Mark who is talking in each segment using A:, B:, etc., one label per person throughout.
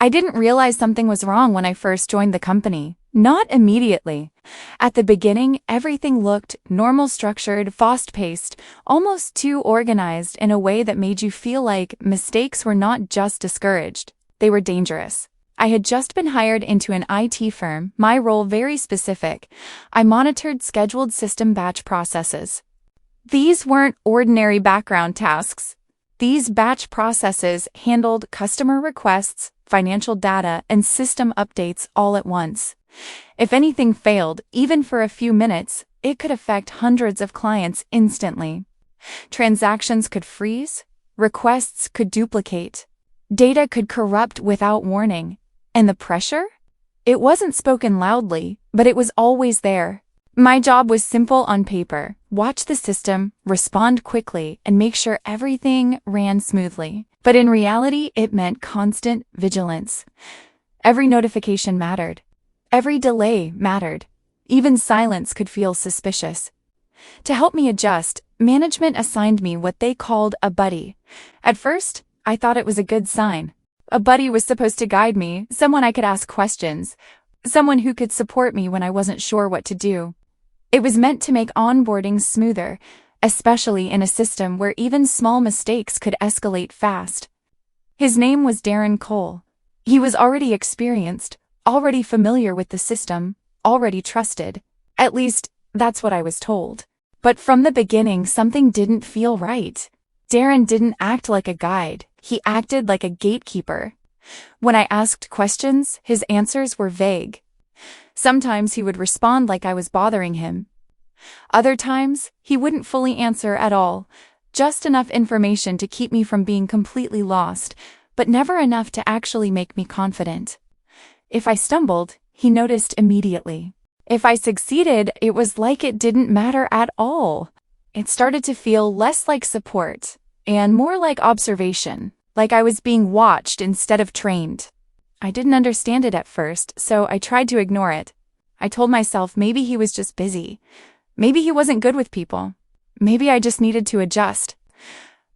A: I didn't realize something was wrong when I first joined the company. Not immediately. At the beginning, everything looked normal, structured, fast-paced, almost too organized in a way that made you feel like mistakes were not just discouraged, they were dangerous. I had just been hired into an IT firm, my role very specific. I monitored scheduled system batch processes. These weren't ordinary background tasks. These batch processes handled customer requests, financial data, and system updates all at once. If anything failed, even for a few minutes, it could affect hundreds of clients instantly. Transactions could freeze, requests could duplicate, data could corrupt without warning. And the pressure? It wasn't spoken loudly, but it was always there. My job was simple on paper: watch the system, respond quickly, and make sure everything ran smoothly. But in reality, it meant constant vigilance. Every notification mattered. Every delay mattered. Even silence could feel suspicious. To help me adjust, management assigned me what they called a buddy. At first, I thought it was a good sign. A buddy was supposed to guide me, someone I could ask questions, someone who could support me when I wasn't sure what to do. It was meant to make onboarding smoother, especially in a system where even small mistakes could escalate fast. His name was Darren Cole. He was already experienced, already familiar with the system, already trusted. At least, that's what I was told. But from the beginning, something didn't feel right. Darren didn't act like a guide. He acted like a gatekeeper. When I asked questions, his answers were vague. Sometimes he would respond like I was bothering him. Other times, he wouldn't fully answer at all, just enough information to keep me from being completely lost, but never enough to actually make me confident. If I stumbled, he noticed immediately. If I succeeded, it was like it didn't matter at all. It started to feel less like support and more like observation, like I was being watched instead of trained. I didn't understand it at first, so I tried to ignore it. I told myself maybe he was just busy. Maybe he wasn't good with people. Maybe I just needed to adjust.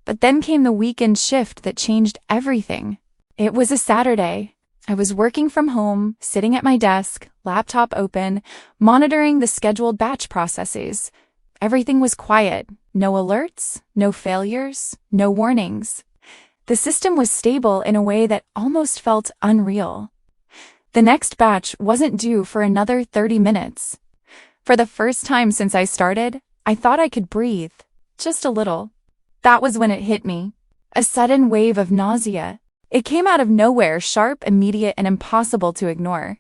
A: But then came the weekend shift that changed everything. It was a Saturday. I was working from home, sitting at my desk, laptop open, monitoring the scheduled batch processes. Everything was quiet. No alerts, no failures, no warnings. The system was stable in a way that almost felt unreal. The next batch wasn't due for another 30 minutes. For the first time since I started, I thought I could breathe, just a little. That was when it hit me. A sudden wave of nausea. It came out of nowhere, sharp, immediate, and impossible to ignore.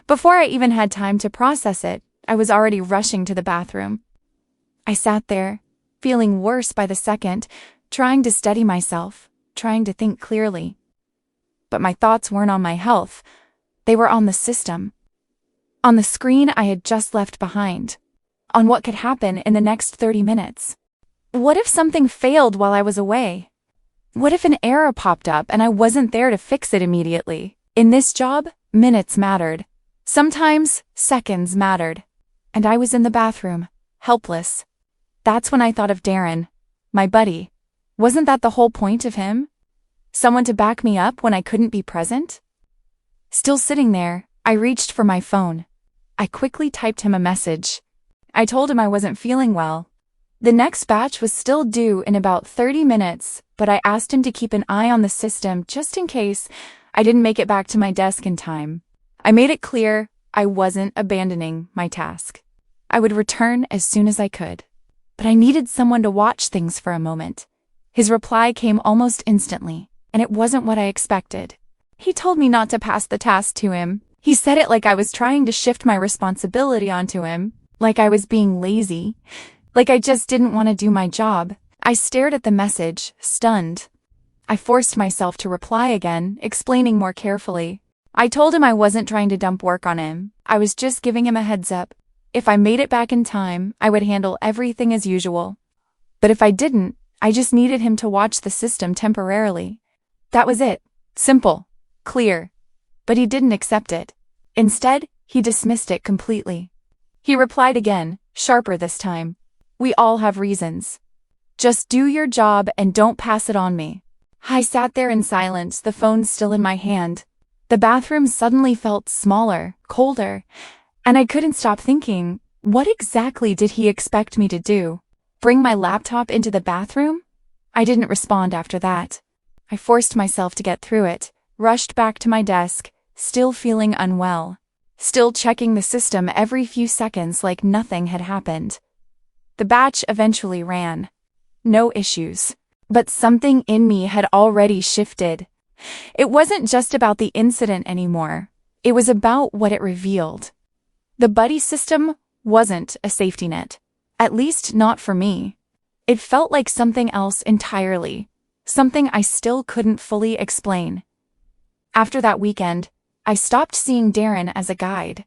A: Before I even had time to process it, I was already rushing to the bathroom. I sat there, feeling worse by the second, trying to steady myself, trying to think clearly. But my thoughts weren't on my health. They were on the system. On the screen I had just left behind. On what could happen in the next 30 minutes. What if something failed while I was away? What if an error popped up and I wasn't there to fix it immediately? In this job, minutes mattered. Sometimes, seconds mattered. And I was in the bathroom, helpless. That's when I thought of Darren, my buddy. Wasn't that the whole point of him? Someone to back me up when I couldn't be present? Still sitting there, I reached for my phone. I quickly typed him a message. I told him I wasn't feeling well. The next batch was still due in about 30 minutes, but I asked him to keep an eye on the system just in case I didn't make it back to my desk in time. I made it clear I wasn't abandoning my task. I would return as soon as I could. But I needed someone to watch things for a moment. His reply came almost instantly, and it wasn't what I expected. He told me not to pass the task to him. He said it like I was trying to shift my responsibility onto him, like I was being lazy, like I just didn't want to do my job. I stared at the message, stunned. I forced myself to reply again, explaining more carefully. I told him I wasn't trying to dump work on him. I was just giving him a heads up. If I made it back in time, I would handle everything as usual. But if I didn't, I just needed him to watch the system temporarily. That was it. Simple. Clear. But he didn't accept it. Instead, he dismissed it completely. He replied again, sharper this time. We all have reasons. Just do your job and don't pass it on me. I sat there in silence, the phone still in my hand. The bathroom suddenly felt smaller, colder, and I couldn't stop thinking, what exactly did he expect me to do? Bring my laptop into the bathroom? I didn't respond after that. I forced myself to get through it, rushed back to my desk, still feeling unwell, still checking the system every few seconds like nothing had happened. The batch eventually ran. No issues. But something in me had already shifted. It wasn't just about the incident anymore. It was about what it revealed. The buddy system wasn't a safety net. At least not for me. It felt like something else entirely. Something I still couldn't fully explain. After that weekend, I stopped seeing Darren as a guide.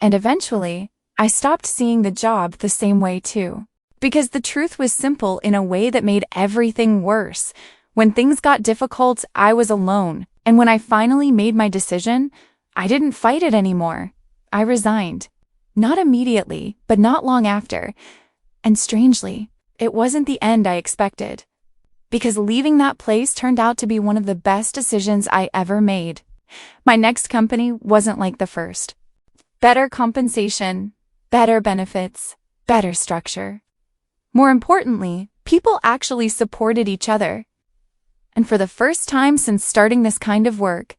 A: And eventually, I stopped seeing the job the same way too. Because the truth was simple in a way that made everything worse. When things got difficult, I was alone. And when I finally made my decision, I didn't fight it anymore. I resigned. Not immediately, but not long after. And strangely, it wasn't the end I expected. Because leaving that place turned out to be one of the best decisions I ever made. My next company wasn't like the first. Better compensation, better benefits, better structure. More importantly, people actually supported each other. And for the first time since starting this kind of work,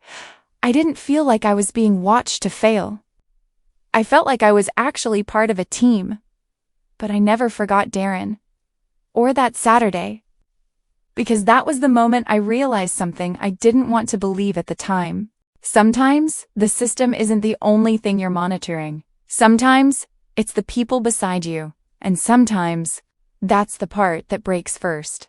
A: I didn't feel like I was being watched to fail. I felt like I was actually part of a team. But I never forgot Darren. Or that Saturday. Because that was the moment I realized something I didn't want to believe at the time. Sometimes, the system isn't the only thing you're monitoring. Sometimes, it's the people beside you. And sometimes, that's the part that breaks first.